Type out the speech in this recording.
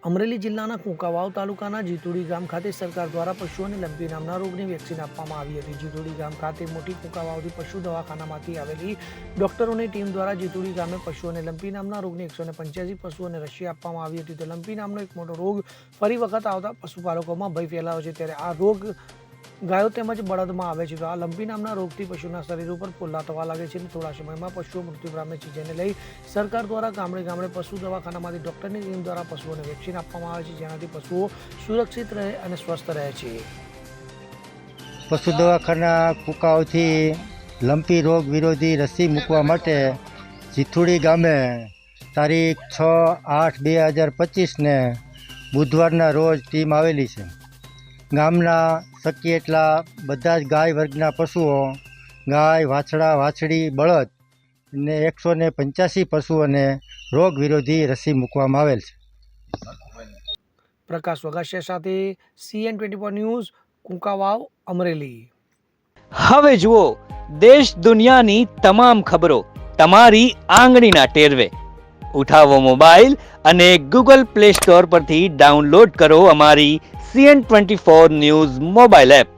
અમરેલી જિલ્લાના કુંકાવાવ તાલુકાના જીતુડી ગામ ખાતે સરકાર દ્વારા પશુઓને લંપી નામના રોગની વેક્સિન આપવામાં આવી હતી. જીતુડી ગામ ખાતે મોટી કુંકાવાવથી પશુ દવાખાનામાંથી આવેલી ડોક્ટરોની ટીમ દ્વારા જીતુડી ગામે પશુઓને લંપી નામના રોગની 185 પશુઓને રસી આપવામાં આવી હતી. તો લંપી નામનો એક મોટો રોગ ફરી વખત આવતા પશુપાલકોમાં ભય ફેલાયો છે. ત્યારે આ રોગ ગાયો તેમજ બળદમાં આવે છે. તો આ લંપી નામના રોગથી પશુના શરીર ઉપર પોલા થવા લાગે છે અને થોડા સમયમાં પશુઓ મૃત્યુ પામે છે, જેને લઈ સરકાર દ્વારા ગામડે ગામડે પશુ દવાખાનામાંથી ડોક્ટરની ટીમ દ્વારા પશુઓને વેક્સિન આપવામાં આવે છે, જેનાથી પશુઓ સુરક્ષિત રહે અને સ્વસ્થ રહે છે. પશુ દવાખાના કુકાવથી લંપી રોગ વિરોધી રસી મૂકવા માટે જીથુડી ગામે તારીખ 6/8/2025 બુધવારના રોજ ટીમ આવેલી છે. ગામના શક્ય એટલા બધા જ ગાય વર્ગના પશુઓ, ગાય, વાછડા, વાછડી, બળદ અને 185 પશુઓને રોગ વિરોધી રસી મૂકવામાં આવેલ છે. પ્રકાશ વગાસિયા સાથે CN24 ન્યૂઝ, કુંકાવાવ, અમરેલી. હવે જુઓ દેશ દુનિયાની તમામ ખબરો તમારી આંગળીના ટેરવે. ઉઠાવો મોબાઈલ અને Google Play Store પરથી ડાઉનલોડ કરો અમારી CN24 ન્યૂઝ મોબાઈલ એપ.